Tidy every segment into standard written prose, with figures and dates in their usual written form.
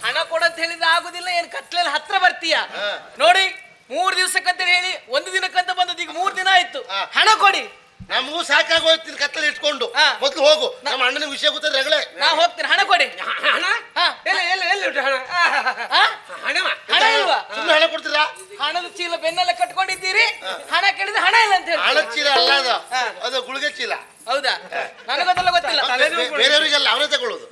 ಹಣ ಕೊಡಂತ ಹೇಳಿದ್ರೆ ಆಗುದಿಲ್ಲ. ಏನ್ ಕತ್ಲೆಯಲ್ಲಿ ಹತ್ರ ಬರ್ತೀಯ ನೋಡಿ. 3 ದಿವಸಕ್ಕಂತ ಹೇಳಿ 1 ದಿನಕ್ಕಂತ ಬಂದದ್ದು, ಈಗ 3 ದಿನ ಆಯ್ತು. ಹಣ ಕೊಡಿ. ನಮಗೂ ಸಾಕಾಗೋಯ್ತು ಕತ್ತಲೆ ಇಟ್ಕೊಂಡು. ಮೊದ್ಲು ಹೋಗು, ನಮ್ಮ ಅಣ್ಣನಿಗೆ ವಿಷಯ ಗೊತ್ತಾದ್ರೆ ರಗಳೆ. ನಾ ಹೋಗ್ತೀನಿ. ಹಣ ಕೊಡಿ. ಹಣ ಎಲ್ಲಿ ಉಂಟು ಹಣ? ಹಣ ಇಲ್ವಾ? ಸುಮ್ಮನೆ ಹಣ ಕೊಡ್ತೀರಾ? ಹಣದ ಚೀಲ ಬೆನ್ನೆಲ್ಲ ಕಟ್ಕೊಂಡಿದ್ದೀರಿ, ಹಣ ಕೇಳಿದ್ರೆ ಹಣ ಇಲ್ಲ ಅಂತ ಹೇಳಿ. ಹಣದ ಚೀಲ ಅಲ್ಲ ಅದು, ಅದು ಗುಳಿಗೆ ಚೀಲ. ಹೌದಾ? ನನಗೊತ್ತಲ್ಲ, ಗೊತ್ತಿಲ್ಲ. ಬೇರೆಯವರಿಗೆಲ್ಲ ಅವರೇ ತಗೊಳ್ಳೋದು.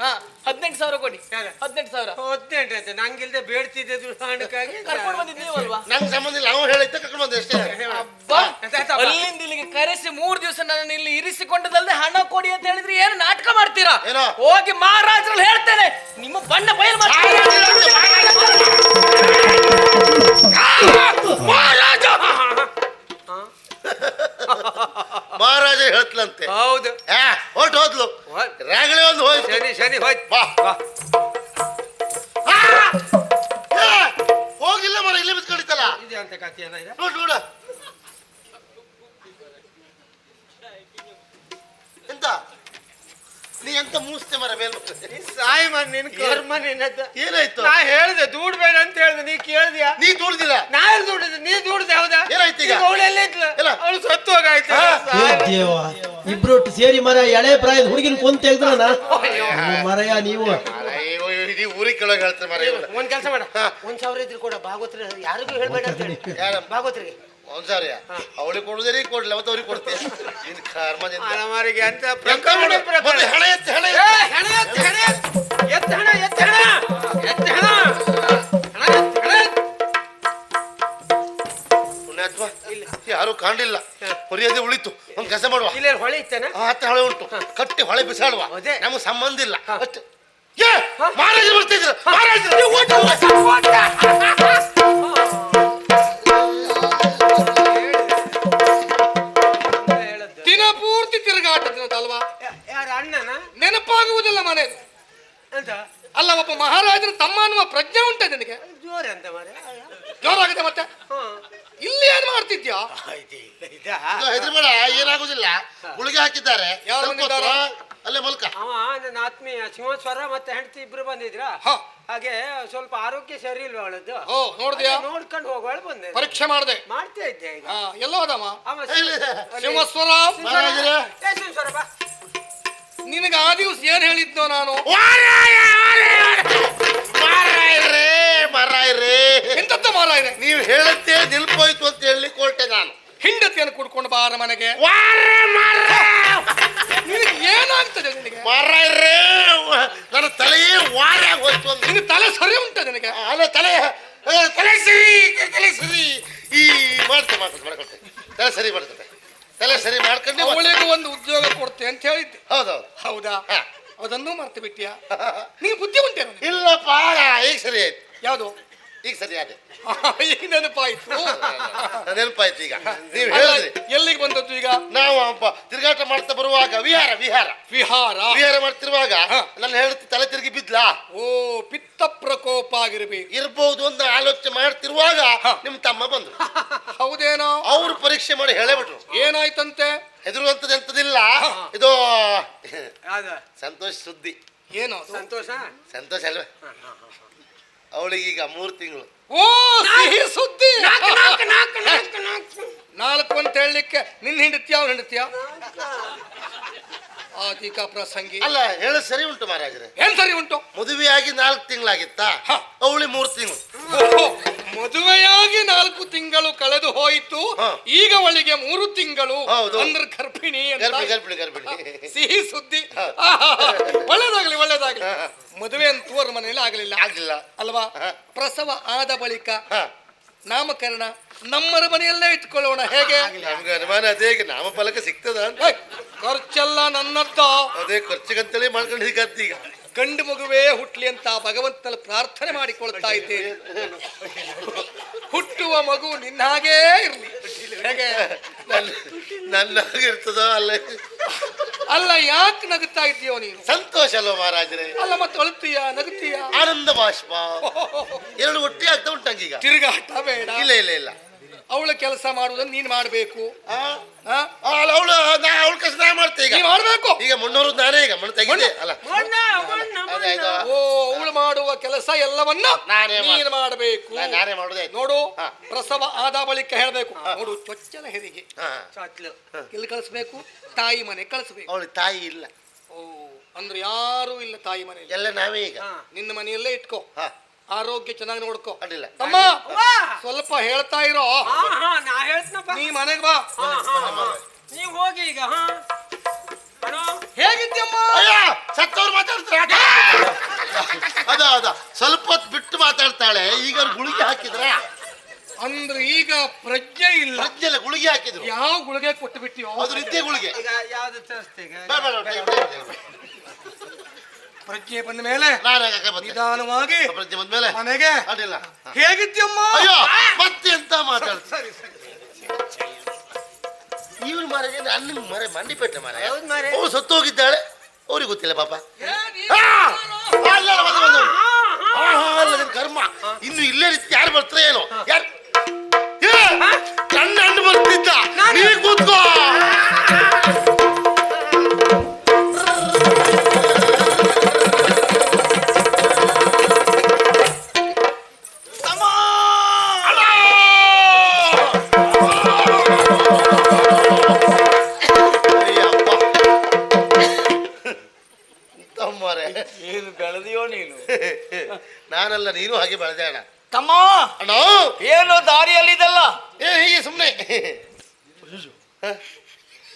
18,000 ಕೊಡಿ. 18,000. 18 ಅಂತ ನಂಗಿಲ್ದೆ ಬೇಡ್ತಿದ್ದೆ ಹಣಕ್ಕಾಗಿ ಕರ್ಕೊಂಡು ಬಂದಿದ್ದು ನೀವಲ್ವಾ? ನಂಗೆ ಸಂಬಂಧ ಇಲ್ಲ, ಅವ್ನು ಹೇಳಿದ್ದೆ ಕರ್ಕೊಂಡು ಬಂದೆ ಅಷ್ಟೇ. ಅಲ್ಲಿಂದ ಇಲ್ಲಿಗೆ ಕರೆಸಿ 3 ದಿವಸ ನನ್ನ ಇಲ್ಲಿ ಇರಿಸಿಕೊಂಡದಲ್ಲದೆ ಹಣ ಕೊಡಿ ಅಂತ ಹೇಳಿದ್ರೆ ಏನು ನಾಟಕ ಮಾಡ್ತೀರಾ? ಹೋಗಿ ಮಹಾರಾಜರಲ್ಲಿ ಹೇಳ್ತೇನೆ, ನಿಮ್ಮ ಬಣ್ಣ ಬಯಲು ಮಾಡ್ತೀನಿ. ಮಹಾರಾಜ ಹೇಳ್ತಲಂತೆ. ಹೌದು. ಹೊಟ್ಟು ಹೋದ್ಲು ರಾಗಳೆ ಒಂದು ಹೋಯ್ತು. ಶನಿ ಹೋಯ್ತು. ಹೋಗಿಲ್ಲ ಮರ, ಇಲ್ಲಿ ಬಿತ್ಕೊಂಡಿತ್ತಲ್ಲ. ಇದೆ ಅಂತ ಕಥೆ ಏನಾಗಿದೆ ನೋಡು ನೋಡ. ಎಂತ ನೀ ಎಂತ ಮೂಸ್ತೆ ಮರ ಮೇಲ್ ಸಾಯಿ ಮನ್ ನಿನ್ ಕರ್ಮ ನಿನ್ನದ. ಏನಾಯ್ತು? ನಾ ಹೇಳ್ದೆ ದೂಡ್ಬೇಡ ಅಂತ ಹೇಳ್ದೆ, ನೀ ಕೇಳ್ದಿಯಾ? ನೀ ದೂಡ್ದಿಲ್ಲ. ನಾ ಎಲ್ಲಿ ದೂಡಿದ್ದೆ? ನೀ ದೂಡ್ದೆ. ಹೌದಾ? ಏನಾಯ್ತು ಈಗ? ಅವಳು ಎಲ್ಲ ಇದ್ಲು, ಅವಳು ಸತ್ತು ಹೋಗಾಯ್ತು. ಇಬ್ರು ಸೇರಿ ಮರ ಎಳೆ ಪ್ರಾಯದ ಹುಡುಗಿನ ಕೊಂತ ತೆಗ್ದ್ರನ ಮರಯ್ಯ ನೀವು. ಇಡೀ ಊರಿಗೆ ಕೆಳಗೆ ಹೇಳ್ತಾರೆ ಮರ. ಒಂದ್ ಕೆಲಸ ಮಾಡ, 1,000 ಇದ್ರೆ ಕೊಡ. ಭಾಗವತ್ರ ಯಾರಿಗೂ ಹೇಳ್ಬೇಡ ಅಂತ ಹೇಳಿ. ಭಾಗವತ್ರಿಗೆ 1,000 ಅವಳಿಗೆ ಕೊಡುದೇ ಕೊಡ್ಲಿ, ಅವತ್ತು ಅವ್ರಿಗೆ ಕೊಡ್ತೀಯ. ನಿನ್ ಕರ್ಮ ಅಲಮಾರಿಗೆ ಅಂತ ಹಣ ಎತ್ತ ಹಣ ಪುಣ್ಯಾತ್ಮ ಯಾರು ಕಾಣಲಿಲ್ಲ, ಹೊರಿಯದೆ ಉಳಿತು. ಒಂದ್ ಕೆಲಸ ಮಾಡುವ, ಇಲ್ಲಿ ಹೊಳೆ ಇತ್ತೇನ? ಹತ್ತ ಹೊಳೆ ಉಂಟು, ಕಟ್ಟಿ ಹೊಳೆ ಬಿಸಾಡುವ. ನಮಗೆ ಸಂಬಂಧ ಇಲ್ಲ ಅಷ್ಟು. ಮಹಾರಾಜರು ಬರ್ತಿದ್ರು, ದಿನ ಪೂರ್ತಿ ತಿರುಗಾಟದಲ್ವಾ? ಯಾರ ಅಣ್ಣನ ನೆನಪಾಗುವುದಿಲ್ಲ ಮನೆ ಅಂತ ಅಲ್ಲ. ಒಬ್ಬ ಮಹಾರಾಜರ ತಮ್ಮ ಅನ್ನುವ ಪ್ರಜ್ಞೆ ಉಂಟ ನಿನಗೆ? ಜೋರ ಅಂತ ಮಾರೆ, ಜೋರಾಗಿದೆ. ಮತ್ತೆ ಇಲ್ಲಿ ಏನ್ ಮಾಡ್ತಿದ್ಯಾ? ಹೆದರ್ಬೇಡ, ಏನಾಗುದಿಲ್ಲ. ಗುಳಿಗೆ ಹಾಕಿದ್ದಾರೆ, ಅಲ್ಲೇ ಮಲ್ಕ. ಅವ ನನ್ನ ಆತ್ಮೀಯ ಸಿಂಹಸ್ವರ ಮತ್ತೆ ಹೆಂಡತಿ ಇಬ್ರು ಬಂದಿದ್ರ. ಹಾಗೆ ಸ್ವಲ್ಪ ಆರೋಗ್ಯ ಸರಿ ಇಲ್ವಾ ಅವಳದ್ದು? ನೋಡ್ದ್ಯಾ? ನೋಡ್ಕೊಂಡು ಹೋಗುವ ಬಂದೆ, ಪರೀಕ್ಷೆ ಮಾಡ್ದೆ. ಮಾಡ್ತಾ ಇದ್ದೆ ಈಗ. ಎಲ್ಲ ಹೋದಮ್ಮ ಸಿಂಹಸ್ವರ. ಸಿಂಹಸ್ವರ ಬಾ. ನಿನಗೆ ಆ ದಿವಸ ಏನ್ ಹೇಳಿದ್ನೋ ನಾನು? ಎಂತತ್ತ ಮಾರಾಯ್ರೆ, ನೀವು ಹೇಳತ್ತೆ ನಿಲ್ಪೋಯ್ತು ಅಂತ ಹೇಳಿ ಕೊಟ್ಟೆ ನಾನು. ಹಿಂಡತಿಯನ್ನು ಕುಡ್ಕೊಂಡು ಬಾರ ಮನೆಗೆ. ನಿನಗೆ ಏನಾಗ್ತದೆ? ನಿನಗೆ ಮಾರಾಯ್ರೆ ನನ್ನ ತಲೆಯೇ ವಾರ ಆಗೋಯ್ತು ಅಂತ. ನಿನಗೆ ತಲೆ ಸರಿ ಉಂಟ ನಿನಗೆ? ಅಲ್ಲ ತಲೆ ಸರಿ ಈ ಮಾಡ್ಕೊಳ್ತೇವೆ. ತಲೆ ಸರಿ ಮಾಡ್ತೇವೆ, ತಲೆ ಸರಿ ಮಾಡ್ಕೊಂಡು ಅವಳಿಗೆ ಒಂದು ಉದ್ಯೋಗ ಕೊಡ್ತೆ ಅಂತ ಹೇಳಿದ್ದೆ. ಹೌದೌದು. ಹೌದಾ? ಅದನ್ನು ಮರ್ತು ಬಿಟ್ಟಿಯಾ? ನೀ ಬುದ್ಧಿ ಉಂಟೇನು? ಇಲ್ಲಪ್ಪ, ಈಗ ಸರಿ ಆಯ್ತು. ಯಾವುದು? ಈಗ ಸರಿ ಆದೆ. ಈಗ ನೆನಪಾಯ್ತು. ನೆನಪಾಯ್ತು. ಈಗ ನೀವು ಹೇಳಿದ್ರಿ. ಎಲ್ಲಿಗೆ ಬಂದದ್ದು ಈಗ? ನಾವು ತಿರುಗಾಟ ಮಾಡ್ತಾ ಬರುವಾಗ ವಿಹಾರ ಮಾಡ್ತಿರುವಾಗ ನನ್ನ ಹೇಳ್ತಿ ತಲೆ ತಿರುಗಿ ಬಿದ್ಲಾ? ಓ, ಪಿತ್ತ ಪ್ರಕೋಪ ಆಗಿರ್ಬೇಕು. ಇರ್ಬಹುದು ಅಂತ ಆಲೋಚನೆ ಮಾಡ್ತಿರುವಾಗ ನಿಮ್ ತಮ್ಮ ಬಂದ್ರು. ಹೌದೇನೋ? ಅವ್ರು ಪರೀಕ್ಷೆ ಮಾಡಿ ಹೇಳಬಿಟ್ರು. ಏನಾಯ್ತಂತೆ? ಹೆದರುವಂತದ್ದು ಎಂತದಿಲ್ಲ, ಇದು ಸಂತೋಷ ಸುದ್ದಿ. ಏನು ಸಂತೋಷ ಅಲ್ವೇ? ಅವಳಿಗೀಗ 3 ತಿಂಗಳು. ಓ, ಸಿಹಿ ಸುದ್ದಿ. 4 ಅಂತ ಹೇಳಲಿಕ್ಕೆ ನಿನ್ನ ಹೆಂಡತಿಯ ಅವ್ನ ಹೆಂಡತಿಯ? ಆದಿಕ ಪ್ರಸಂಗಿ ಅಲ್ಲ, ಹೇಳ ಸರಿ ಉಂಟು ಮಹಾರಾಜರೇ. ಏನ್ ಸರಿ ಉಂಟು? ಮದುವೆಯಾಗಿ 4 ತಿಂಗಳಾಗಿತ್ತಾ? ಅವಳಿ 3 ತಿಂಗಳು. ಮದುವೆಯಾಗಿ 4 ತಿಂಗಳು ಕಳೆದು ಹೋಯಿತು, ಈಗ ಅವಳಿಗೆ 3 ತಿಂಗಳು. ಅಂದ್ರೆ ಗರ್ಭಿಣಿ. ಸಿಹಿ ಸುದ್ದಿ. ಒಳ್ಳೇದಾಗ್ಲಿ. ಮದುವೆ ಅಂತೂವರ ಮನೆಯಲ್ಲಿ ಆಗ್ಲಿಲ್ಲ ಅಲ್ವಾ? ಪ್ರಸವ ಆದ ಬಳಿಕ ನಾಮಕರಣ ನಮ್ಮರ ಮನೆಯಲ್ಲೇ ಇಟ್ಕೊಳ್ಳೋಣ, ಹೇಗೆ? ನಮ್ಗೆ ಅನುಮಾನ ಅದೇ, ಈಗ ನಾಮಫಲಕ ಸಿಗ್ತದ? ಖರ್ಚೆಲ್ಲ ನನ್ನದ್ದ. ಅದೇ ಖರ್ಚಿಗಂತಲೇ ಮಾಡ್ಕೊಂಡಿದ್ದೀಗ. ಈಗ ಗಂಡು ಮಗುವೇ ಹುಟ್ಲಿ ಅಂತ ಭಗವಂತನಲ್ಲಿ ಪ್ರಾರ್ಥನೆ ಮಾಡಿಕೊಳ್ತಾ ಇದ್ದೇನೆ. ಹುಟ್ಟುವ ಮಗು ನಿನ್ನ ಹಾಗೇ ಇರ್ಲಿ, ಹೇಗೆ? ನನ್ನಾಗಿರ್ತದ? ಅಲ್ಲ, ಯಾಕೆ ನಗುತ್ತಾ ಇದೆಯೋ ನೀನು? ಸಂತೋಷ ಅಲ್ವ ಮಹಾರಾಜರೇ? ಅಲ್ಲ, ಮತ್ತೆ ಅಳುತ್ತೀಯ, ನಗುತ್ತೀಯ? ಆನಂದ ಬಾಷ್ಪ ಎರಡು ಒಟ್ಟಿಗೆ ಆಗ್ತಾ ಉಂಟಂಗೀಗ. ತಿರುಗಾಟ ಬೇಡ. ಇಲ್ಲ. ಅವಳ ಕೆಲಸ ಮಾಡುವುದನ್ನು ನೀನ್ ಮಾಡ್ಬೇಕು. ಅವಳ ಕೆಲಸ ನಾ ಮಾಡ್ತೇ. ಈಗ ಮಾಡ್ಬೇಕು. ಈಗ ಮುನ್ನೂರು ನಾನೇ ಈಗ ಮಣ್ಣು ತೆಗಿದೆ ಅಲ್ಲ. ಓ, ಅವಳು ಮಾಡುವ ಕೆಲಸ ಎಲ್ಲವನ್ನ ನಾನೇ ನೀನು ಮಾಡಬೇಕು. ನಾನೇ ಮಾಡುದೇ. ನೋಡು, ಹಾ. ಪ್ರಸವ ಆದ ಬಳಿಕ ಹೇಳ್ಬೇಕು. ನೋಡು, ಚೊಚ್ಚಲ ಹೆರಿಗೆ ಚಾಚ್ಲು ಎಲ್ಲಿ ಕಳಿಸ್ಬೇಕು? ತಾಯಿ ಮನೆ ಕಳಿಸ್ಬೇಕು. ಅವಳಿಗೆ ತಾಯಿ ಇಲ್ಲ. ಓ, ಅಂದ್ರೆ ಯಾರು ಇಲ್ಲ ತಾಯಿ ಮನೆಯಲ್ಲಿ. ಎಲ್ಲ ನಾವೇ ಈಗ. ನಿನ್ನ ಮನೆಯಲ್ಲೇ ಇಟ್ಕೋ, ಆರೋಗ್ಯ ಚೆನ್ನಾಗಿ ನೋಡ್ಕೋ. ಅಡ್ಡಿಲ್ಲ. ಅಮ್ಮ ಸ್ವಲ್ಪ ಹೇಳ್ತಾ ಇರೋ. ನಾ ಹೇಳ್ತನಪ್ಪ, ನೀ ಮನೆಗೆ ಬಾ. ನೀವ್ ಹೋಗಿ ಈಗ. ಹೇಗಿದ್ಯಮ್ಮ? ಅಯ್ಯ, ಸತ್ತವ್ರು ಮಾತಾಡ್ತಾರೆ. ಅದ ಸ್ವಲ್ಪ ಹೊತ್ತು ಬಿಟ್ಟು ಮಾತಾಡ್ತಾಳೆ. ಈಗ ಅವ್ರು ಗುಳಿಗೆ ಹಾಕಿದ್ರ? ಅಂದ್ರೆ ಈಗ ಪ್ರಜ್ಞೆ ಇಲ್ಲ. ಪ್ರಜ್ಞೆ ಇಲ್ಲ, ಗುಳಿಗೆ ಹಾಕಿದ್ರು. ಯಾವ ಗುಳಿಗೆ ಕೊಟ್ಟು ಬಿಟ್ಟಿಯೋ? ಅದು ನಿತ್ಯ ಗುಳಿಗೆ. ಈಗ ಯಾವ್ದು ತರಿಸ್ತೆ ಈಗ? ಪ್ರಜ್ಞೆ ಬಂದ ಮೇಲೆ ನಿಧಾನವಾಗಿ ಪ್ರಜ್ಞೆ ಬಂದ ಮೇಲೆ ಮನೆಗೆ. ಅಡ್ಡಿಲ್ಲ. ಹೇಗಿದ್ಯಮ್ಮ? ಅಯ್ಯೋ, ಮತ್ತೆ ಎಂತ ಮಾತಾಡ್ತಾರೆ? ಸರಿ ಸರಿ. ಇವ್ರು ಮಾರಿಗೆ ಅನ್ನ ಮರೆ ಮಂಡಿಪೇಟೆ ಮಾರ. ಹೌದ್ ಮಾರ್ರೆ. ಅವ್ರು ಸತ್ತು ಹೋಗಿದ್ದಾಳೆ, ಅವ್ರಿಗೆ ಗೊತ್ತಿಲ್ಲ ಪಾಪ. ಕರ್ಮ ಇನ್ನು ಇಲ್ಲೇ ರೀತಿ ಯಾರು ಬರ್ತಾರೆ ಏನೋ. ಯಾರು ಕಣ್ಣ ಹಣ್ಣು ಬರ್ತಿದ್ದ, ನೀ ಕೂತ್ಕೋ. ಏನು ಬೆಳೆದಿಯೋ ನೀನು? ನಾನಲ್ಲ, ನೀನು ಹಾಗೆ ಬೆಳೆದೆ ಅಣ್ಣ. ತಮ್ಮ, ಅಣ್ಣ ಏನು ದಾರಿಯಲ್ಲಿ ಇದೆಲ್ಲ? ಹೀಗೆ ಸುಮ್ಮನೆ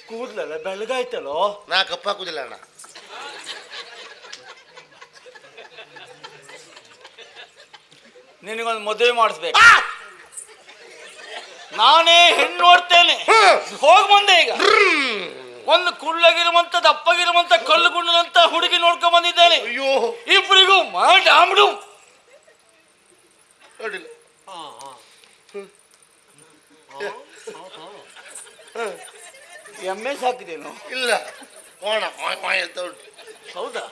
ಕೂದ್ಲಲ್ಲ ಬೆಳಗಾಯ್ತಲ್ಲೋ. ನಾ ಕಪ್ಪಾಕುದಿಲ್ಲ ಅಣ್ಣ. ನಿನಗೊಂದು ಮದುವೆ ಮಾಡಿಸ್ಬೇಕು. ನಾನೇ ಹೆಣ್ಣು ನೋಡ್ತೇನೆ. ಹೋಗ್ ಬಂದೆ ಈಗ. ಒಂದು ಕುಳ್ಳಗಿರುವಂತ ದಪ್ಪಗಿರುವಂತ ಕಲ್ಲು ಗುಂಡದಂತ ಹುಡುಗಿ ನೋಡ್ಕೊಂಡ್ ಬಂದಿದ್ದೇನೆ. ಅಯ್ಯೋ, ಇಬ್ಬರಿಗೂ ಡಾಮ್ಡು. ನೋಡಿಲ್ಲ. ಎಮ್ಮೆ ಸಾಕಿದೇನು? ಇಲ್ಲ, ಕೋಣ ಅಂತ ಉಂಟು. ಹೌದಾ?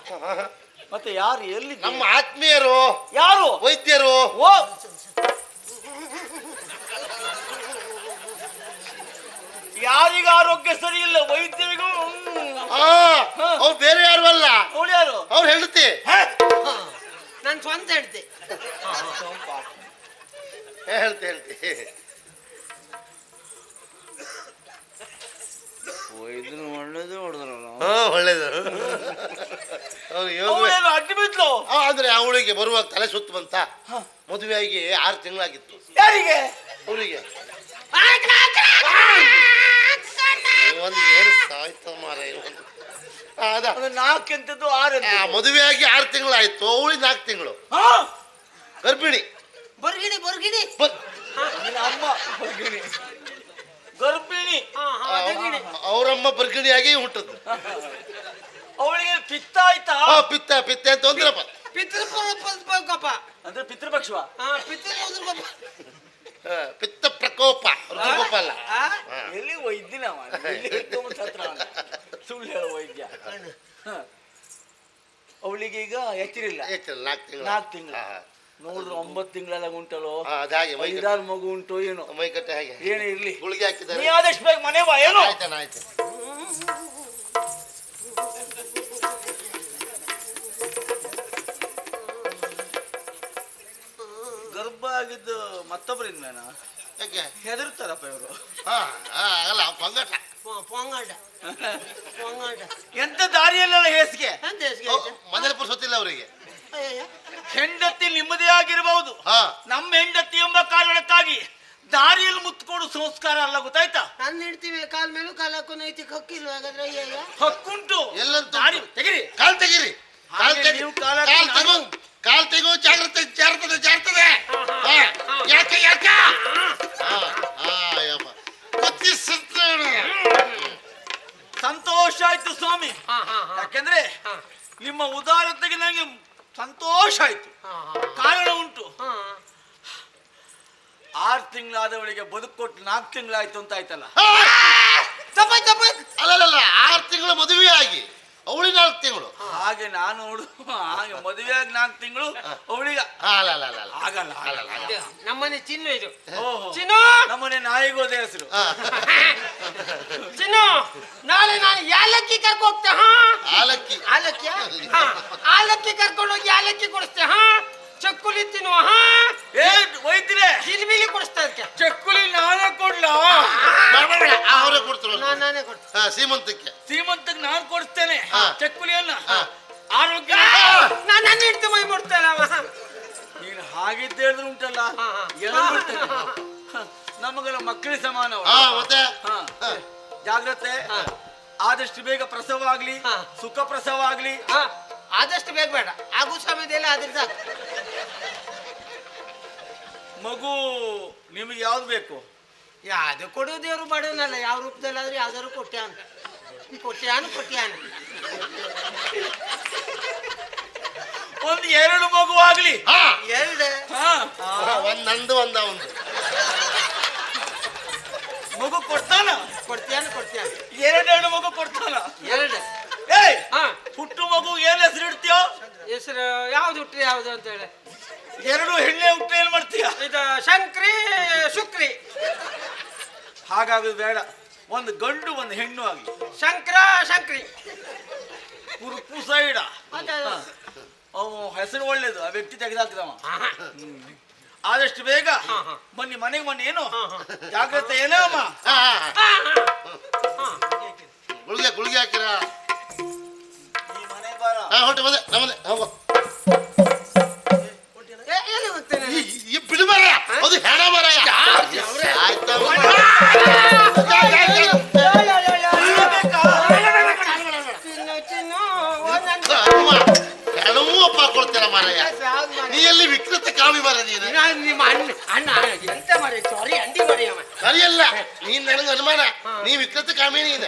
ಮತ್ತೆ ಯಾರು, ಎಲ್ಲಿ? ನಮ್ಮ ಆತ್ಮೀಯರು. ಯಾರು? ವೈದ್ಯರು. ಓ, ಯಾರಿಗ ಆರೋಗ್ಯ ಸರಿ ಇಲ್ಲ? ವೈದ್ಯರಿಗೂ. ಅವ್ರು ಬೇರೆ ಯಾರು ಅಲ್ಲ. ಅವಳು ಯಾರು? ಅವ್ರು ಹೇಳ್ತಿ ನನ್ ಸ್ವಂತ ಹೇಳ್ತೆ. ಹೇಳ್ತಿ ವೈದ್ಯರು ಒಳ್ಳೇದೇ ಹೊಡೆದ್ರಲ್ಲ. ಒಳ್ಳೇದು. ಅವ್ರು ಯೋಗ ಅಡ್ಡಿ ಬಿದ್ಲು. ಅಂದ್ರೆ ಅವಳಿಗೆ ಬರುವಾಗ ತಲೆ ಸುತ್ತು ಬಂತ. ಮದುವೆಯಾಗಿ 6 ತಿಂಗಳಾಗಿತ್ತು. ಯಾರಿಗೆ? ಅವರಿಗೆ. ಒಂದು ಏನು ಸಾಯ್ತು ಮಾರ. ಅದ 4 ಎಂತದ್ದು 6 ಮದುವೆಯಾಗಿ 6 ತಿಂಗಳಾಯ್ತು. ಅವಳಿಗೆ 4 ತಿಂಗಳು ಗರ್ಭಿಣಿ. ಬರ್ಗಿಣಿ ಅಮ್ಮ ಬರ್ಗಿಣಿ, ಗರ್ಭಿಣಿ. ಅವರಮ್ಮ ಬರ್ಗಿಣಿಯಾಗಿ ಹುಟ್ಟದ್ದು. ಅವಳಿಗೆ ಪಿತ್ತ ಆಯ್ತಾ? ಪಿತ್ತ ಅಂತ ಅಂದ್ರಪ್ಪ. ಪಿತೃಪ್ಪ ಅಂದ್ರೆ ಪಿತೃಪಕ್ಷವ. ಪಿತ್ತ ಪ್ರಕೋಪ, ಋತುಕೋಪ ಅಲ್ಲ. ಎಲ್ಲಿ ವೈದ್ಯನ ಸುಳ್ಳು ಹೇಳೋ ವೈದ್ಯ. ಅವಳಿಗೆ ಈಗ ಎಚ್ಚರಿಲ್ಲ. 4 ತಿಂಗಳು ನೋಡಿದ್ರು 9 ತಿಂಗಳೆಲ್ಲ ಉಂಟಲ್ಲೋ. ಅದಾಗೆ 5-6 ಮಗು ಉಂಟು ಏನೋ. ಮೈಕಟ್ಟೆ ಹಾಗೆ ಏನೇ ಇರ್ಲಿ, ಗುಳಿಗೆ ಹಾಕಿದ್ದಾರೆ. ನೀ ಆದಷ್ಟು ಬೇಗ ಮನೆ ಬಾ. ಏನೋ ಆಯ್ತು. ಗರ್ಭ ಆಗಿದ್ದು ಮತ್ತೊಬ್ಬರಿಂದ ಮೇನ ಯಾಕೆ ಹೆದರ್ತಾರಪ್ಪ ಇವರು. ಅಲ್ಲ ಪಂಗಟ ಎಂತ ದಾರಿಯಲ್ಲೆಲ್ಲ ಹೇಸಿಗೆ. ಮನೇಲಿ ಪುರ್ಸೊತ್ತಿಲ್ಲ ಅವರಿಗೆ. ಹೆಂಡತಿ ನಿಮ್ಮದೇ ಆಗಿರಬಹುದು, ನಮ್ಮ ಹೆಂಡತಿ ಎಂಬ ಕಾರಣಕ್ಕಾಗಿ ದಾರಿಯಲ್ಲಿ ಮುತ್ಕೊಡು ಸಂಸ್ಕಾರ ಅಲ್ಲ, ಗೊತ್ತಾಯ್ತಾ? ನನ್ನ ಹೆಂಡ್ತಿವಿ ಕಾಲ್ ಮೇಲೂ ಕಾಲ್ ಹಾಕೋ ನೈತಿಕ ಹಕ್ಕಿಲ್ವ ಹಾಗಾದ್ರೆ? ಹಕ್ಕುಂಟು. ಎಲ್ಲಂತೂ ದಾರಿ ತೆಗಿರಿ, ಕಾಲ್ ತೆಗಿರಿ. ಕಾಲ್ ತೆಗೋ, ಜಾಗ್ರತೆ. ಯಾಕೆ ಸಂತೋಷ ಆಯ್ತು ಸ್ವಾಮಿ. ಯಾಕೆಂದ್ರೆ ನಿಮ್ಮ ಉದಾರತೆಗೆ ನನಗೆ ಸಂತೋಷ ಆಯ್ತು. ಕಾರಣ ಉಂಟು. 6 ತಿಂಗಳಾದವಳಿಗೆ ಬದುಕು ಕೊಟ್ಟು 4 ತಿಂಗಳಾಯ್ತು ಅಂತ ಆಯ್ತಲ್ಲ. ಅಲ್ಲಲ್ಲ, 6 ತಿಂಗಳು ಮದುವೆ ಆಗಿ ಅವಳಿಗೆ 4 ತಿಂಗಳು. ಹಾಗೆ ನಾನು ನೋಡು, ಹಾಗೆ ಮದುವೆಯಾಗಿ 4 ತಿಂಗಳು ಅವಳಿಗೆ ಆಗಲ್ಲ. ನಮ್ಮನೆ ಚಿನ್ನು ಇದು. ಚಿನ್ನು ನಮ್ಮನೆ ನಾಯಿಗೋದೆ ಹೆಸರು. ಚಿನ್ನು, ನಾಳೆ ನಾನು ಯಾಲಕ್ಕಿ ಕರ್ಕೊ ಹೋಗ್ತೆ. ಆಲಕ್ಕಿ ಆಲಕ್ಕಿ ಕರ್ಕೊಂಡು ಹೋಗಿ ಯಾಲಕ್ಕಿ ಕೊಡಿಸ್ತೆ. ಚಕ್ಕುಲಿ ತಿನ್ನುವ ಒಯ್ತಿರೆ ಜಿಲಿಬಿಲಿ ಕೊಡಿಸ್ತಾ ಇದಕ್ಕೆ ಚಕ್ಕುಲಿ ನಾನೇ ಕೊಡ್ಲಾ? ಅವರೇ ಕೊಡ್ತಾರೆ ನಾನೇ ಕೊಡ್ತೀನಿ. ಸೀಮಂತಕ್ಕೆ ನಾನು ಕೊಡಿಸ್ತೇನೆ ಚಕ್ಕುಲಿಯನ್ನ. ಆರೋಗ್ಯ ನಾನು ನನ್ನ ಹೆಂಡತಿ ಮೈ ಮುಡ್ತೇನೆ ಅವ. ನೀನು ಹಾಗಿದ್ದ ಹೇಳಿದ್ರು ಉಂಟಲ್ಲ ಎಲ್ಲ ಬಿಡ್ತೇನೆ. ನಮಗೆಲ್ಲ ಮಕ್ಕಳಿಗೆ ಸಮಾನ ಅವ್ರು. ಮತ್ತೆ ಜಾಗ್ರತೆ. ಆದಷ್ಟು ಬೇಗ ಪ್ರಸವ ಆಗ್ಲಿ, ಸುಖ ಪ್ರಸವ ಆಗ್ಲಿ. ಆದಷ್ಟು ಬೇಗ ಬೇಡ, ಆಗು ಸಮಯದಲ್ಲಿ ಆದ್ರೆ ಸಾಕು. ಮಗು ನಿಮಗೆ ಯಾವ್ದು ಬೇಕು? ಯಾವ್ದು ಕೊಡು ದೇವ್ರು ಬಡವನಲ್ಲ, ಯಾವ ರೂಪದಲ್ಲಾದ್ರೂ ಯಾವ್ದಾದ್ರು ಕೊಟ್ಟ್ಯಾನ. ಒಂದು 2 ಮಗು ಆಗ್ಲಿ. ಎರಡು ಒಂದ್ ನಂದು ಒಂದ ಒಂದು ಮಗು ಕೊಡ್ತಾನ? ಕೊಡ್ತೀಯಾನ 2 ಮಗು ಕೊಡ್ತಾನ? ಎರಡು. ಏಯ್ ಹುಟ್ಟು ಮಗು ಏನ್ ಹೆಸರು ಇಡ್ತೀಯೋ? ಹೆಸರು ಯಾವ್ದು ಹುಟ್ರಿ ಯಾವ್ದು ಅಂತ ಹೇಳಿ 2 ಹೆಣ್ಣೆ ಹುಟ್ಟು ಏನ್ ಮಾಡ್ತೀಯ? ಇದು ಶಂಕ್ರಿ ಶುಕ್ರಿ. ಹಾಗಾಗೋದು ಬೇಡ, ಒಂದು ಗಂಡು ಒಂದು ಹೆಣ್ಣು ಆಗ್ಲಿ. ಶಂಕ್ರಿ ಕುರುಪು ಸೈಡ ಹೆಸರು ಒಳ್ಳೇದು, ಆ ವ್ಯಕ್ತಿ ತೆಗೆದಾಕ್ದವ. ಆದಷ್ಟು ಬೇಗ ಬನ್ನಿ ಮನೆಗೆ ಬನ್ನಿ. ಏನು ಜಾಗ್ರತೆ ಏನೋ ಅಮ್ಮ. ಗುಳಿಗೆ ಹಾಕಿರ ಈ ಮನೆಗೆ ಬಾರ. ಹೊಟ್ಟೆ ಬಂದೆ ನಮ್ಮನೆ ಹೋಗೋ. ಎಲ್ಲಿ ಹೋಗ್ತೇನೆ? ಬಿಡು ಮರ, ಅದು ಹೆಣ ಮರ. ಆಯ್ತಾ ಹೆಣವೂ ಅಪ್ಪ ಕೊಡ್ತೀರ ಮಾರಯ್ಯ. ನೀ ಎಲ್ಲಿ ವಿಕೃತ ಕಾಮಿ ಮರ ನೀನು. ನಿಮ್ಮ ಅಣ್ಣ ಎಂತ ಮಾಡಿ ಸಾರಿ ಅಂಡಿ ಮಾಡಿ ಅವ. ಸರಿಯಲ್ಲ, ನೀನ್ ನನಗೆ ಅನುಮಾನ, ನೀ ವಿಕೃತ ಕಾಮಿ ನೀನು.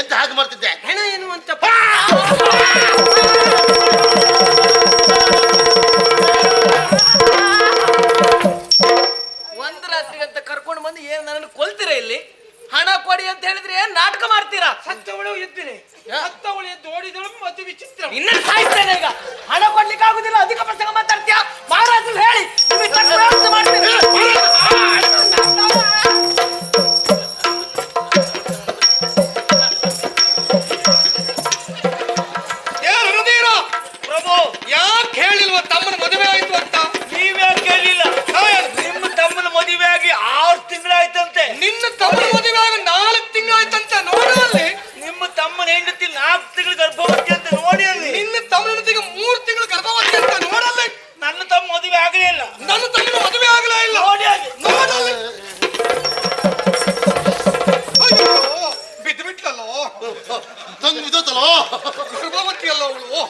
ಎಂತ ಹಾಗೆ ಮಾಡ್ತಿದ್ದೆ? ಹೆಣ ಎನ್ನುವಂತ ಒಂದು ರಾತ್ರಿಗಂತ ಕರ್ಕೊಂಡು ಬಂದು ಏನ್ ನನ್ನನ್ನು ಕೊಲ್ತೀರಾ? ಇಲ್ಲಿ ಹಣ ಕೊಡಿ ಅಂತ ಹೇಳಿದ್ರೆ ಏನ್ ನಾಟಕ ಮಾಡ್ತೀರಾ? ಸತ್ತವಳು ಎದ್ದೇನೆ, ಸತ್ತವಳು ಎದ್ದು ಓಡಿದಳು. ಮತ್ತು ವಿಚಿತ್ರ ಇನ್ನ ಸಾಯ್ತೇನೆ ಈಗ. ಹಣ ಕೊಡ್ಲಿಕ್ಕೆ ಆಗುದಿಲ್ಲ, ಅಧಿಕ ಪ್ರಸಂಗ ಮಾತಾಡ್ತೀಯ. ಮಹಾರಾಜರು ಹೇಳಿ ನಿಮಗೆ ತಕ್ಕ ವ್ಯವಸ್ಥೆ ಮಾಡ್ತೀನಿ. ಪ್ರಭು ಯಾಕೆ ಹೇಳಿಲ್ವ ತಮ್ಮನ ಮದುವೆ ಆಯ್ತು ಅಂತ? ನೀವ್ಯಾಕೆ ಕೇಳಿಲ್ಲ? ನಿಮ್ಮ ತಮ್ಮನ ಮದುವೆ ಆಗಿ 6 ತಿಂಗಳಾಯ್ತಂತೆ. ನಿನ್ನ ತಮ್ಮನ ಮದುವೆ ಆಗ 4 ತಿಂಗಳಾಯ್ತಂತ. ನೋಡು ಅಲ್ಲಿ ನಿಮ್ಮ ತಮ್ಮನ ಹೆಂಡತಿ 4 ತಿಂಗಳು ಗರ್ಭವತಿ ಅಂತ ನೋಡಿ. ಅಲ್ಲಿ ನಿನ್ನ ತಮ್ಮನ ಹೆಂಡತಿಗೆ 3 ತಿಂಗಳು ಗರ್ಭವತಿ ಅಂತ ನೋಡಲ್ಲ. ನನ್ನ ತಮ್ಮ ಮದುವೆ ಆಗಲೇ ಇಲ್ಲ. ನನ್ನ ತಮ್ಮನ ಮದುವೆ ಆಗಲೇ ಇಲ್ಲ. ನೋಡಿ ಹಾಗೆ. ನೋಡಲ್ಲಿ ಅಯ್ಯೋ ಬಿದ್ದು ಬಿಟ್ಲಲ್ಲೋ. ತಂಗು ಬಿದ್ದೋತಲೋ. ಗರ್ಭವತಿ ಅಲ್ಲ ಅವಳು.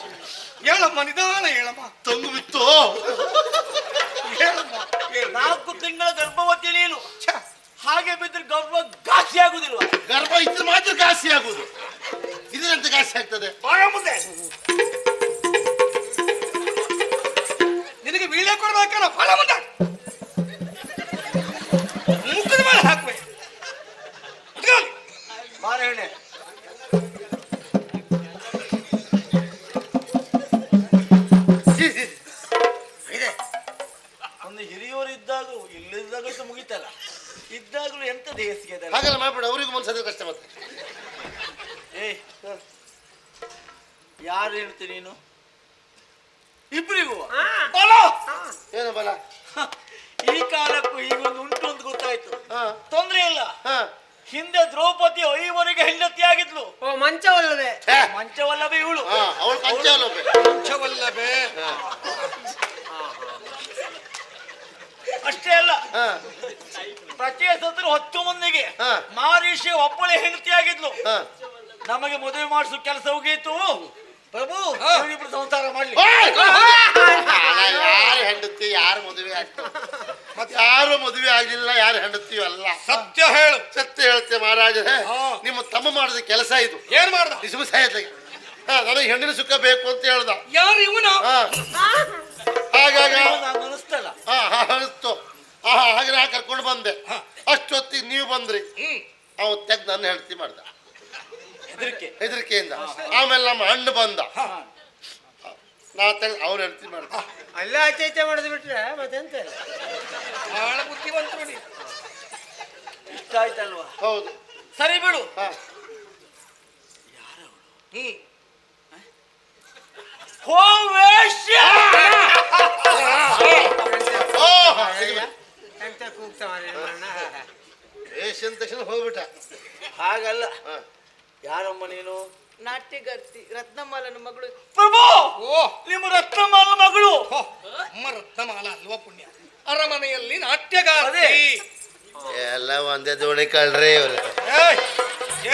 ಹೇಳಮ್ಮ, ನಿಧಾನ ಹೇಳಮ್ಮ. ತಂಗು ಬಿತ್ತು. ಹೇಳಮ್ಮ. 4 ತಿಂಗಳ ಗರ್ಭವತಿ ನೀನು. ಹಾಗೆ ಬಿದ್ದರೆ ಗರ್ಭ ಘಾಸಿ ಆಗುದಿಲ್ವಾ? ಗರ್ಭ ಇದ್ರೆ ಮಾತ್ರ ಘಾಸಿ ಆಗುದು, ಇದರಂತೆ ಘಾಸಿ ಆಗ್ತದೆ. ಬಾಳ ಮುಂದೆ ನಿನಗೆ ವೀಳ್ಯ ಕೊಡ್ಬೇಕಲ್ಲ, ಫಲ ಮುಂದೆ ಮುಖದ ಮೇಲೆ ಹಾಕ್ಬೇಕು. ಬಾರ ಹೇಳಿ. ಒಂದು ಹಿರಿಯವರು ಇದ್ದಾಗಲೂ ಇಲ್ಲದಾಗಲೂ ಮುಗಿತಲ್ಲ, ಇದ್ದಾಗಲೂ ಎಂತ ದೇಸಿಗೆ ಅದಲ್ಲ. ಹಾಗೆಲ್ಲ ಮಾಡ್ಬೇಡ, ಅವರಿಗೂ ಮನ್ಸದ ಕಷ್ಟ ಮತ್ತೆ. ಏಯ್ ಯಾರು ಹೇಳ್ತೀನಿ ನೀನು? ಇಬ್ಬರಿಗೂ ಬಲ. ಏನು ಬಲ? ಈ ಕಾಲಕ್ಕೂ ಈಗೊಂದು ಉಂಟು ಅಂತ ಗೊತ್ತಾಯ್ತು. ಹಾ ತೊಂದ್ರೆ ಇಲ್ಲ. ಹಾ ಹಿಂದೆ ದ್ರೌಪದಿ 5ವರೆಗೆ ಹೆಂಡತಿ ಆಗಿದ್ಲು. ಓ ಮಂಚವಲ್ಲವೇ? ಮಂಚವಲ್ಲವೇ ಇವಳು. ಅವಳು ಪಂಚಾಲೋಪೆ. ಪಂಚವಲ್ಲವೇ? ಅಷ್ಟೇ ಅಲ್ಲ, ಪ್ರತಿ ಸತ್ರು 10 ಮಂದಿಗೆ ಮಾರೀಷಿ ಒಬ್ಬಳೆ ಹೆಂಡತಿ ಆಗಿದ್ಲು. ನಮಗೆ ಮದುವೆ ಮಾಡಿಸೋ ಕೆಲಸ ಹೋಗಿತ್ತು. ಪ್ರಭು ಇಬ್ರು ಸಂಸಾರ ಮಾಡ್ಲಿ. ಯಾರು ಹೆಂಡತಿ, ಯಾರು ಮದುವೆ ಆಗ್ತದೆ? ಮತ್ತೆ ಯಾರು ಮದುವೆ ಆಗ್ಲಿಲ್ಲ, ಯಾರು ಹೆಂಡತಿಯೂ ಅಲ್ಲ. ಸತ್ಯ ಹೇಳು. ಸತ್ಯ ಹೇಳ್ತೆ ಮಹಾರಾಜರೇ, ನಿಮ್ಮ ತಮ್ಮ ಮಾಡಿದ ಕೆಲಸ ಇದು. ಏನ್ ಮಾಡ್ದ? ನನಗೆ ಹೆಣ್ಣಿನ ಸುಖ ಬೇಕು ಅಂತ ಹೇಳ್ದ. ಯಾರು ಇವನ? ಹಾಗಾಗಿ ಅನಿಸ್ತಲ್ಲ. ಅನಿಸ್ತು. ಹಾಗೆ ನಾ ಕರ್ಕೊಂಡು ಬಂದೆ. ಅಷ್ಟೊತ್ತಿಗೆ ನೀವು ಬಂದ್ರಿ. ಅವ್ ತೆಗ್ದು ನನ್ನ ಹೆಂಡತಿ ಮಾಡ್ದ ಹೆದರಿಕೆಯಿಂದ. ಆಮೇಲೆ ನಮ್ಮ ಅಣ್ಣ ಬಂದ, ನಾ ತೆಗ್ದು ಅವ್ರ ಹೆಂಡತಿ ಮಾಡ್ದ. ಅಲ್ಲೇ ಆಚೆ ಮಾಡಿದ್ ಬಿಟ್ರೆ ಮತ್ತೆಂತ? ಬಹಳ ಬುದ್ಧಿವಂತರು ನೀ. ಇಷ್ಟ ಆಯ್ತಲ್ವಾ? ಹೌದು. ಸರಿ ಬಿಡು. ಹೋ ವೇಶ್ಯ. ಎಷ್ಟು ಅಂದ ತಕ್ಷಣ ಹೋಗ್ಬಿಟ್ಟ. ಹಾಗಲ್ಲ. ಹ. ಯಾರಮ್ಮ ನೀನು? ನಾಟ್ಯಗಾರ್ತಿ ರತ್ನಮಾಲನ ಮಗಳು. ಪ್ರಭು, ಓ ನಿಮ್ಮ ರತ್ನಮಾಲ ಮಗಳು. ಹೋ, ಅಮ್ಮ ರತ್ನಮಾಲ ಅಲ್ವಾ ಪುಣ್ಯ. ಅರಮನೆಯಲ್ಲಿ ನಾಟ್ಯಗಾರತಿ. ಎಲ್ಲ ಒಂದೇ ದೋಣಿ ಕಳ್ರಿ ಇವ್ರು. ಏಯ್,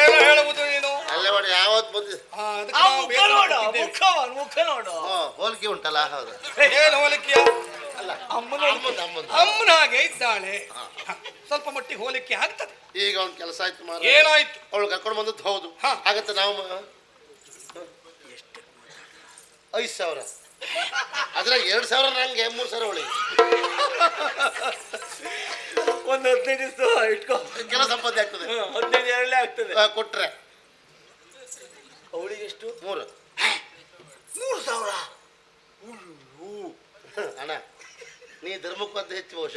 ಏನು ಹೇಳುವುದು ನೀನು? ಅಲ್ಲ ನೋಡಿ ಯಾವತ್ ಬಂದ ಆ, ಅದಕ್ಕೆ ಆ ನಾವು ಮುಖ ಬೇಸರ ನೋಡು, ಪಟ್ಟಿದ್ದೇವೆ. ಮುಖ ನೋಡು. ಹೋಲಿಕೆ ಉಂಟಲ್ಲ. ಹೌದು. ಏನು ಹೋಲಿಕೆಯ? ಅಲ್ಲ ಅಮ್ಮನ ಅಮ್ಮನ ಹಾಗೆ ಇದ್ದಾಳೆ. ಸ್ವಲ್ಪ ಮಟ್ಟಿಗೆ ಹೋಲಿಕೆ ಆಗ್ತದೆ. ಈಗ ಒಂದ್ ಕೆಲಸ ಆಯ್ತು ಮಾರ. ಏನಾಯ್ತು? ಅವಳು ಕರ್ಕೊಂಡು ಬಂದದ್ದು ಹೌದು. ಹ. ಹಾಗತ್ತೆ ನಾವು 5,000 ಅದ್ರಾಗ 2,000 ನಂಗೆ 3,000 ಅವಳಿಗೆ. ಒಂದು 15 ದಿವಸ ಇಟ್ಕೋ, ಕೆಲವು ಸಂಪಾದನೆ ಆಗ್ತದೆ. 15 ಎರಡೇ ಆಗ್ತದೆ. ಕೊಟ್ರೆ ಅವಳಿಗೆ ಎಷ್ಟು? 3. 3,000. ಅಣ್ಣ ನೀ ಧರ್ಮಕ್ಕಂತ ಹೆಚ್ಚು ಬಹುಶಃ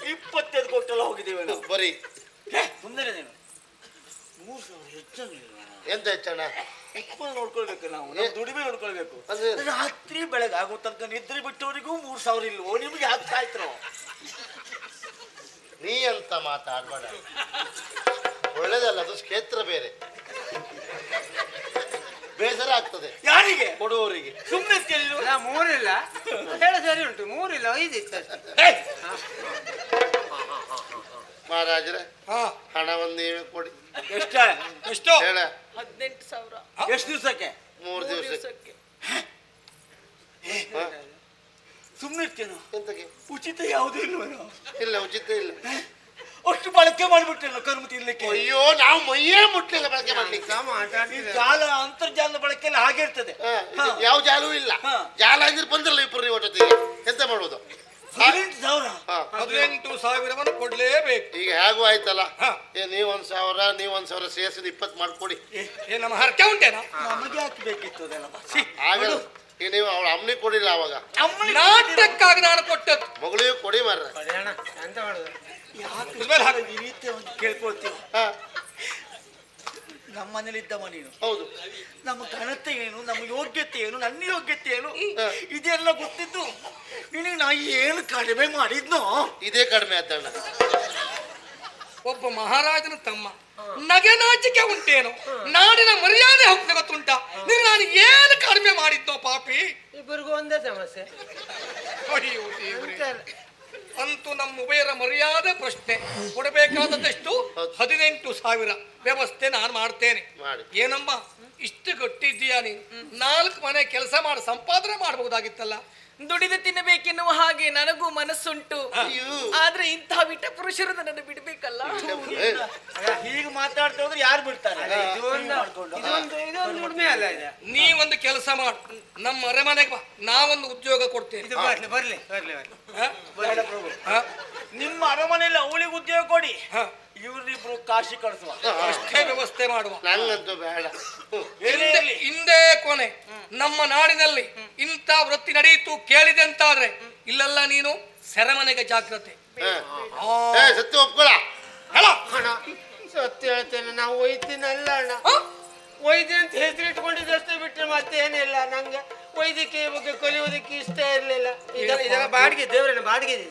25 ಕೊಟ್ಟೆಲ್ಲ ಹೋಗಿದ್ದೀವಿ ನಾವು. ಬರೀ ಸುಮ್ಮನೆ ನೀನು 3,000 ಹೆಚ್ಚಾಗಲಿಲ್ಲ. ಎಂತ ಹೆಚ್ಚಣ್ಣ? ಉಪ್ಪನ್ನು ನೋಡ್ಕೊಳ್ಬೇಕು ನಾವು, ನಮ್ಮ ದುಡಿಮೆ ನೋಡ್ಕೊಳ್ಬೇಕು. ಅಂದ್ರೆ? ರಾತ್ರಿ ಬೆಳಗ್ಗೆ ಆಗೋ ತನಕ ನಿದ್ರೆ ಬಿಟ್ಟವರಿಗೂ 3,000 ಇಲ್ವೋ? ನಿಮ್ಗೆ ಆಗ್ತಾ ಇದ್ರು. ನೀ ಅಂತ ಮಾತಾಡ್ಬೇಡ. ಒಳ್ಳೇದಲ್ಲ, ಅದು ಕ್ಷೇತ್ರ ಬೇರೆ. ಬೇಸರ ಆಗ್ತದೆ ಯಾರಿಗೆ? ಕೊಡುವವರಿಗೆ. ಸುಮ್ಮನೆ ಕೇಳಿದ್ರು. ಇಲ್ಲ 3 ಇಲ್ಲ ಹೇಳಿ ಸರಿ ಉಂಟು. 3 ಇಲ್ಲ 5 ಇತ್ತು ಅಷ್ಟೇ. ಮಹಾರಾಜರೇ, ಹಾ, ಹಣವನ್ನು ನೀವೇ ಕೊಡಿ. ಎಷ್ಟ? ಎಷ್ಟು? ಹೇಳ. 18,000 ಎಷ್ಟು ದಿವಸಕ್ಕೆ? 3 ದಿವಸ. ದಿವಸಕ್ಕೆ. ಸುಮ್ಮನೆ ಇರ್ತೇನು? ಎಂತಕ್ಕೆ? ಉಚಿತ ಯಾವುದೂ ಇಲ್ವೇನೋ? ಇಲ್ಲ, ಉಚಿತ ಇಲ್ಲ. ಅಷ್ಟು ಬಳಕೆ ಮಾಡಿಬಿಟ್ಟೇನೋ ಕರ್ಮ ತಿನ್ಲಿಕ್ಕೆ. ಅಯ್ಯೋ, ನಾವು ಮೈಯೇ ಮುಟ್ಲಿಲ್ಲ ಬಳಕೆ ಮಾಡ್ಲಿಕ್ಕೆ. ಈ ಜಾಲ ಅಂತರ್ಜಾಲದ ಬಳಕೆಯಲ್ಲಿ ಹಾಗೆ ಇರ್ತದೆ. ಯಾವ ಜಾಲೂ ಇಲ್ಲ. ಹಾ. ಜಾಲ ಅಂದ್ರೆ ಬಂದ್ರಲ್ಲ ಇಬ್ಬರು ನೀವು ಒಟ್ಟೊತ್ತಿಗೆ. ಎಂತ ಮಾಡುವುದು? 18,000. 18,000 ಕೊಡ್ಲೇಬೇಕು. ಈಗ ಹೇಗೂ ಆಯ್ತಲ್ಲ. ಹಾ. ನೀವು 1,000 ನೀವು 1,000 ಸೇರಿಸಿದ 20 ಮಾಡ್ಕೊಡಿ. ಏ, ನಮ್ಮ ಹರಕೆ ಉಂಟೇನಾ? ನಮಗೆ ಹಾಕ್ಬೇಕಿತ್ತು ಅದೆಲ್ಲ. ಆಗಲ್ಲ. ಈಗ ನೀವು ಅವಳ ಅಮ್ಮನಿಗೆ ಕೊಡಿಲ್ಲ ಅವಾಗ. ನಾಟಕ್ಕಾಗಿ ನಾನು ಕೊಟ್ಟದ್ದು. ಮಗಳಿಗೂ ಕೊಡಿ ಮಾರ್ರೆ. ಕೊಡಿ ಅಣ್ಣ, ಎಂತ ಮಾಡುದು? ಇದ್ಮೇಲೆ ಹಾಕು. ಈ ರೀತಿ ಒಂದು ಕೇಳ್ಕೊಳ್ತೀವಿ. ಹಾ, ನಮ್ಮ ಮನೇಲಿ ಇದ್ದವ ನೀನು. ಹೌದು. ನಮ್ಮ ಘನತೆ ಏನು, ನಮ್ಮ ಯೋಗ್ಯತೆ ಏನು, ನನ್ನ ಯೋಗ್ಯತೆ ಏನು, ಇದೆಲ್ಲ ಗೊತ್ತಿದ್ದು ನಿನಗೆ ನಾ ಏನು ಕಡಿಮೆ ಮಾಡಿದ್ನೋ? ಇದೇ ಕಡಿಮೆ ಆದ್ದಣ್ಣ. ಒಬ್ಬ ಮಹಾರಾಜನ ತಮ್ಮ, ನಗೆ ನಾಚಿಕೆ ಉಂಟೇನು? ನಾಡಿನ ಮರ್ಯಾದೆ ಹೋಗ್ತದೆ ಗೊತ್ತುಂಟ? ನೀವು ನಾನು ಏನು ಕಡಿಮೆ ಮಾಡಿದ್ನೋ ಪಾಪಿ? ಇಬ್ಬರಿಗೂ ಒಂದೇ ಸಮಸ್ಯೆ. ಅಯ್ಯೋ ದೇವ್ರೇ. ಎಂತ ಇಲ್ಲ. ಅಂತೂ ನಮ್ಮ ಉಭಯರ ಮರ್ಯಾದೆ ಪ್ರಶ್ನೆ. ಕೊಡಬೇಕಾದದ್ದೆಷ್ಟು? 18,000 ವ್ಯವಸ್ಥೆ ನಾನು ಮಾಡ್ತೇನೆ. ಮಾಡಿ. ಏನಮ್ಮ ಇಷ್ಟು ಗಟ್ಟಿದ್ದೀಯಾ ನೀನು? 4 ಮನೆ ಕೆಲಸ ಮಾಡಿ ಸಂಪಾದನೆ ಮಾಡಬಹುದಾಗಿತ್ತಲ್ಲ. ದುಡಿದು ತಿನ್ನಬೇಕೆನ್ನುವ ಹಾಗೆ ನನಗೂ ಮನಸ್ಸುಂಟು. ಆದ್ರೆ ಇಂತಹ ವಿಟ ಪುರುಷರು ನನ್ನನ್ನು ಬಿಡ್ಬೇಕಲ್ಲ. ಹೀಗೆ ಮಾತಾಡ್ತಾ ಹೋದ್ರೆ ಯಾರು ಬಿಡ್ತಾರೆ? ಇದೊಂದು ಉಡ್ಮೆ ಅಲ್ಲ ಇದು. ನೀ ಒಂದು ಕೆಲಸ ಮಾಡು, ನಮ್ಮ ಅರಮನೆಗೆ ಬಾ, ನಾವೊಂದು ಉದ್ಯೋಗ ಕೊಡ್ತೇನೆ. ಇದು ಬರ್ಲಿ ಬರ್ಲಿ ಬರ್ಲಿ ಬರ್ಲಿ. ಬೇಡ ಪ್ರಭು, ಹ? ನಿಮ್ಮ ಅರಮನೆಯಲ್ಲಿ ಅವಳಿಗೆ ಉದ್ಯೋಗ ಕೊಡಿ, ಹ. ಇವ್ರಿಬ್ರು ಕಾಶಿ ಕಳಿಸುವ. ಅಷ್ಟೇ ವ್ಯವಸ್ಥೆ ಮಾಡುವ. ನಂಗಂತೂ ಬೇಡ. ಹಿಂದೆ ಕೊನೆ ನಮ್ಮ ನಾಡಿನಲ್ಲಿ ಇಂಥ ವೃತ್ತಿ ನಡೆಯಿತು ಕೇಳಿದೆ ಅಂತಾದ್ರೆ ಇಲ್ಲೆಲ್ಲ ನೀನು ಸೆರೆಮನೆಗೆ ಜಾಗ್ರತೆ. ಸತ್ಯ ಒಪ್ಕೊಳ. ಹೇಳ. ಅಣ್ಣ ಸತ್ಯ ಹೇಳ್ತೇನೆ, ನಾವು ವೈದ್ಯನಲ್ಲ ಅಣ್ಣ. ವೈದ್ಯ ಅಂತ ಹೆಸರು ಇಟ್ಕೊಂಡಿದ್ದಷ್ಟೇ ಬಿಟ್ಟರೆ ಮತ್ತೇನಿಲ್ಲ. ನಂಗೆ ವೈದ್ಯಕೀಯ ಬಗ್ಗೆ ಕಲಿಯೋದಕ್ಕೆ ಇಷ್ಟ ಇರಲಿಲ್ಲ. ಇದೆಲ್ಲ ಬಾಡಿಗೆ, ದೇವ್ರನ್ನ ಬಾಡಿಗೆ ಇದೆ.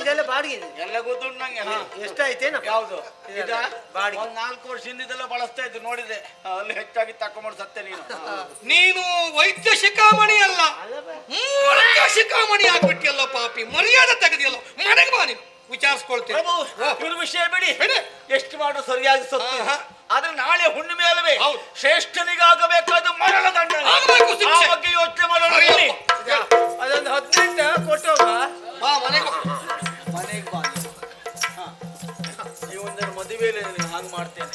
ಇದೆಲ್ಲ ಬಾಡಿಗೆ ಇದೆ. ಎಲ್ಲ ಗೊತ್ತುಂಟು ನಂಗೆ. ಎಷ್ಟಾಯ್ತೇನ? ಯಾವ್ದು ಇದೆಲ್ಲ ಬಾಡಿಗೆ. ಒಂದ್ 4 ವರ್ಷದಿಂದ ಇದೆಲ್ಲ ಬಳಸ್ತಾ ಇದ್ದು ನೋಡಿದೆ. ಅಲ್ಲಿ ಹೆಚ್ಚಾಗಿ ತಕೊಂಡ್ ಸತ್ಯ ನೀನು. ನೀನು ವೈದ್ಯ ಶಿಖಾಮಣಿ ಅಲ್ಲ, ಮೂರ್ಖ ಶಿಖಾಮಣಿ ಆಗ್ಬಿಟ್ಟಿಯಲ್ಲ ಪಾಪಿ. ಮರ್ಯಾದೆ ತೆಗೆದಿಯಲ್ಲ. ಮನೆಗೆ ಬಾ, ನೀನು ವಿಚಾರಿಸ್ಕೊಳ್ತೇನೆ. ಪ್ರಭು, ಇವ್ರ ವಿಷಯ ಬಿಡಿ. ಎಷ್ಟು ಮಾಡೋ ಸರಿಯಾಗಿ ಸತ್ಯ. ಆದ್ರೆ ನಾಳೆ ಹುಣ್ಣಿಮೆ ಅಲ್ಲವೇ? ಶ್ರೇಷ್ಠನಿಗಾಗಬೇಕಾದ ಮರಣ ದಂಡ. ಆಗಬೇಕು ಶಿಕ್ಷೆ. ಆ ಬಗ್ಗೆ ಯೋಚನೆ ಮಾಡೋಣ. ಬನ್ನಿ. ಅದೊಂದು 18 ಕೊಟ್ಟೋಗ. ಬಾ ಮನೆಗೆ ಬಾ. ಮನೆಗೆ ಬಾ. ಈ ಒಂದರ ಮದುವೆಯಲ್ಲಿ ಹಾಗೆ ಮಾಡ್ತೇನೆ.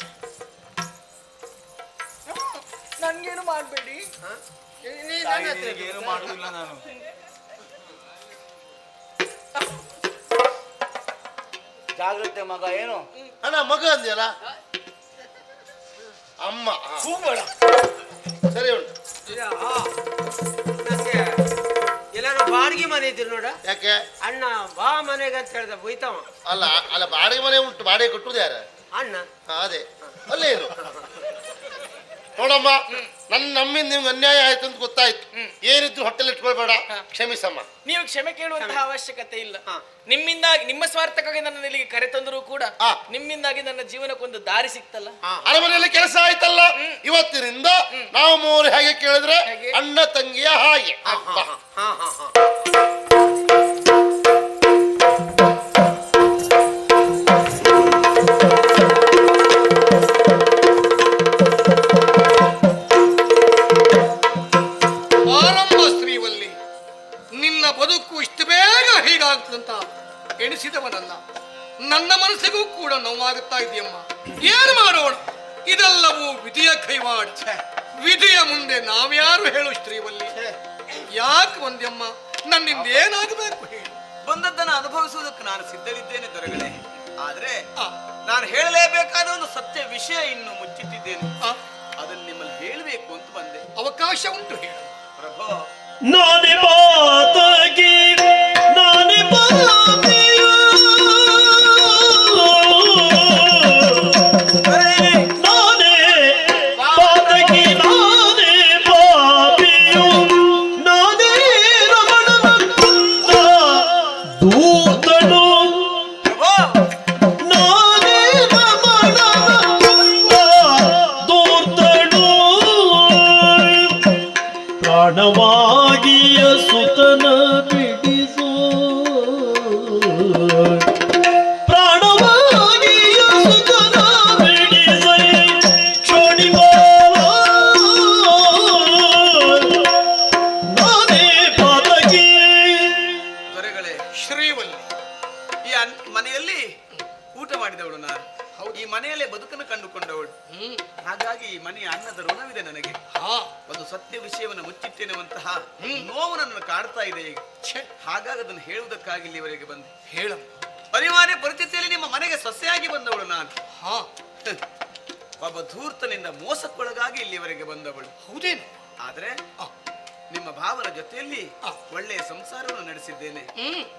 ನನ್ಗೇನು ಮಾಡ್ಬೇಡಿ. ಏನು ಮಾಡುದಿಲ್ಲ ನಾನು. ಜಾಗ್ರತೆ ಮಗ. ಏನು ಅಣ್ಣ ಮಗ ಅಂದ್ಯಲ್ಲ? ಅಮ್ಮ. ಕೂಬೇಡ. ಸರಿ ಉಂಟು. ನಂಗೆ ಎಲ್ಲಾರು ಬಾಡಿಗೆ ಮನೆ ಇದ್ರು ನೋಡ. ಯಾಕೆ? ಅಣ್ಣ ಬಾ ಮನೆಗೆ ಅಂತ ಹೇಳ್ದ ಬೈತಾವ. ಅಲ್ಲ ಅಲ್ಲ, ಬಾಡಿಗೆ ಮನೆ ಉಂಟು. ಬಾಡಿಗೆ ಕಟ್ಟುದು ಯಾರ? ಅಣ್ಣ. ಅದೇ ಅಲ್ಲೇ ಇರು. ನೋಡಮ್ಮ, ನಮ್ಮಿಂದ ನಿಮ್ಗೆ ಅನ್ಯಾಯ ಆಯ್ತು ಅಂತ ಗೊತ್ತಾಯ್ತು. ಏನಿದ್ರು ಹೊಟ್ಟೆಲಿ ಇಟ್ಕೊಳ್ಬೇಡ, ಕ್ಷಮಿಸಮ್ಮ. ನೀವು ಕ್ಷಮೆ ಕೇಳುವಂತಹ ಅವಶ್ಯಕತೆ ಇಲ್ಲ. ನಿಮ್ಮಿಂದಾಗಿ, ನಿಮ್ಮ ಸ್ವಾರ್ಥಕ್ಕಾಗಿ ನನ್ನ ಇಲ್ಲಿಗೆ ಕರೆ ತಂದರೂ ಕೂಡ ನಿಮ್ಮಿಂದಾಗಿ ನನ್ನ ಜೀವನಕ್ಕೊಂದು ದಾರಿ ಸಿಕ್ತಲ್ಲ. ಅರಮನೆಯಲ್ಲಿ ಕೆಲಸ ಆಯ್ತಲ್ಲ, ಇವತ್ತಿನಿಂದ ನಾವು ಮೂವರು ಹೇಗೆ ಕೇಳಿದ್ರೆ ಅಣ್ಣ ತಂಗಿಯ ಹಾಗೆ. ಆರಂಭ ಶ್ರೀವಲ್ಲಿ, ನಿನ್ನ ಬದುಕು ಇಷ್ಟು ಬೇಗ ಹೀಗಾಗ್ತದಂತ ಎಣಿಸಿದವನಲ್ಲ. ನನ್ನ ಮನಸ್ಸಿಗೂ ಕೂಡ ನೋವಾಗುತ್ತಾ ಇದೆಯಮ್ಮ. ಏನು ಮಾಡೋಣ, ಇದೆಲ್ಲವೂ ವಿಧಿಯ ಕೈವಾಡ. ವಿಧಿಯ ಮುಂದೆ ನಾವ್ಯಾರು ಹೇಳು ಶ್ರೀವಲ್ಲಿ? ಯಾಕೆ ಒಂದ್ಯಮ್ಮ, ನನ್ನಿಂದ ಏನಾಗಬೇಕು ಹೇಳು? ಬಂದದ್ದನ್ನು ಅನುಭವಿಸುವುದಕ್ಕೆ ನಾನು ಸಿದ್ಧವಿದ್ದೇನೆ ದೊರೆಗಳೇ. ಆದ್ರೆ ನಾನು ಹೇಳಲೇಬೇಕಾದ ಒಂದು ಸತ್ಯ ವಿಷಯ ಇನ್ನು ಮುಚ್ಚಿಟ್ಟಿದ್ದೇನೆ. ಅದನ್ನು ನಿಮ್ಮಲ್ಲಿ ಹೇಳಬೇಕು ಅಂತ ಬಂದೆ. ಅವಕಾಶ ಉಂಟು, ಹೇಳು ಪ್ರಭು. ನಾನೇ ಪಾತಕಿ, ನಾನೇ ಪಾಪಿಯು, ನಾನೇ ಪಾತಕಿ, ನಾನೇ ಪಾಪಿಯು, ನಾನೇ ರಮಣನ ಕೊಂದ ದೂತನು, ನಾನೇ ರಮಣನ ಕೊಂದ ದೂತನು, ಪ್ರಾಣವಾಗಿಯ ಸುತನ ಬಿಡಿಸೋ, ಪ್ರಾಣವಾಗಿಯ ಸುತನ ಬಿಡಿಸೈ ಕ್ಷಣಿಗೋ, ನಾನೇ ಪಾತಕಿ. ದೊರೆಗಳೇ, ಶ್ರೀವಲ್ಲಿ, ಈ ಮನೆಯಲ್ಲಿ ಊಟ ಮಾಡಿದವಳು ನಾನು. ಈ ಮನೆಯಲ್ಲೇ ಬದುಕನ್ನು ಕಂಡುಕೊಂಡವಳು. ಹಾಗಾಗಿ ಈ ಮನೆಯ ಅನ್ನದ ಋಣವಿದೆ ನನಗೆ. ಒಂದು ಸತ್ಯ ವಿಷಯವನ್ನು ಮುಚ್ಚಿಟ್ಟೆನ್ನುವಂತಹ ನೋವು ನನ್ನನ್ನು ಕಾಡ್ತಾ ಇದೆ ಈಗ. ಹಾಗಾಗಿ ಅದನ್ನು ಹೇಳುವುದಕ್ಕಾಗಿ ಇಲ್ಲಿವರೆಗೆ ಬಂದೆ. ಹೇಳಮ್ಮ. ಅನಿವಾರ್ಯ ಪರಿಸ್ಥಿತಿಯಲ್ಲಿ ನಿಮ್ಮ ಮನೆಗೆ ಸೊಸೆಯಾಗಿ ಬಂದವಳು ನಾನು. ಒಬ್ಬ ಧೂರ್ತನಿಂದ ಮೋಸಕ್ಕೊಳಗಾಗಿ ಇಲ್ಲಿವರೆಗೆ ಬಂದವಳು. ಹೌದೇನು? ಆದ್ರೆ ನಿಮ್ಮ ಭಾವನ ಜೊತೆಯಲ್ಲಿ ಒಳ್ಳೆಯ ಸಂಸಾರವನ್ನು ನಡೆಸಿದ್ದೇನೆ.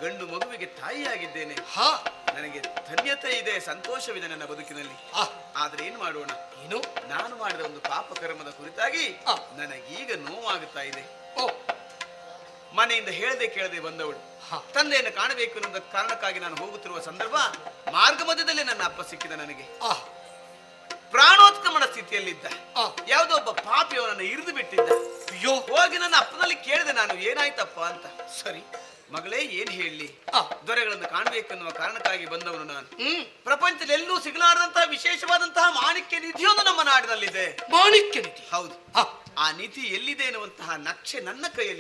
ಗಂಡು ಮಗುವಿಗೆ ತಾಯಿಯಾಗಿದ್ದೇನೆ. ನನಗೆ ಧನ್ಯತೆ ಇದೆ, ಸಂತೋಷವಿದೆ ನನ್ನ ಬದುಕಿನಲ್ಲಿ. ಆದ್ರೆ ಏನ್ ಮಾಡೋಣ, ಏನು? ನಾನು ಮಾಡಿದ ಒಂದು ಪಾಪ ಕರ್ಮದ ಕುರಿತಾಗಿ ನನಗೀಗ ನೋವಾಗುತ್ತಾ ಇದೆ. ಮನೆಯಿಂದ ಹೇಳದೆ ಕೇಳದೆ ಬಂದವಳು. ತಂದೆಯನ್ನು ಕಾಣಬೇಕು ಅನ್ನೋದ ಕಾರಣಕ್ಕಾಗಿ ನಾನು ಹೋಗುತ್ತಿರುವ ಸಂದರ್ಭ ಮಾರ್ಗ ಮಧ್ಯದಲ್ಲಿ ನನ್ನ ಅಪ್ಪ ಸಿಕ್ಕಿದ ನನಗೆ. ಪ್ರಾಣೋತ್ಕ್ರಮಣ ಸ್ಥಿತಿಯಲ್ಲಿದ್ದ. ಯಾವುದೋ ಒಬ್ಬ ಪಾಪಿ ಅವನನ್ನು ಇರಿದು ಬಿಟ್ಟಿದ್ದ. ಅಯ್ಯೋ, ಹೋಗಿ ನನ್ನ ಅಪ್ಪನಲ್ಲಿ ಕೇಳಿದೆ ನಾನು, ಏನಾಯ್ತಪ್ಪ ಅಂತ. ಸರಿ ಮಗಳೇ, ಏನ್ ಹೇಳಲಿ, ದೊರೆಗಳನ್ನು ಕಾಣಬೇಕೆನ್ನುವ ಕಾರಣಕ್ಕಾಗಿ ಬಂದವನು ನಾನು. ಪ್ರಪಂಚದಲ್ಲಿ ಎಲ್ಲೂ ಸಿಗಲಾರದಂತಹ ವಿಶೇಷವಾದಂತಹ ಮಾಣಿಕ್ಯ ನಿಧಿಯೊಂದು ನಮ್ಮ ನಾಡಿನಲ್ಲಿದೆ. ಮಾಣಿಕ್ಯ ನಿಧಿ? ಹೌದು. ಆ ನಿಧಿ ಎಲ್ಲಿದೆ ಎನ್ನುವಂತಹ ನಕ್ಷೆ ನನ್ನ ಕೈಯಲ್ಲಿ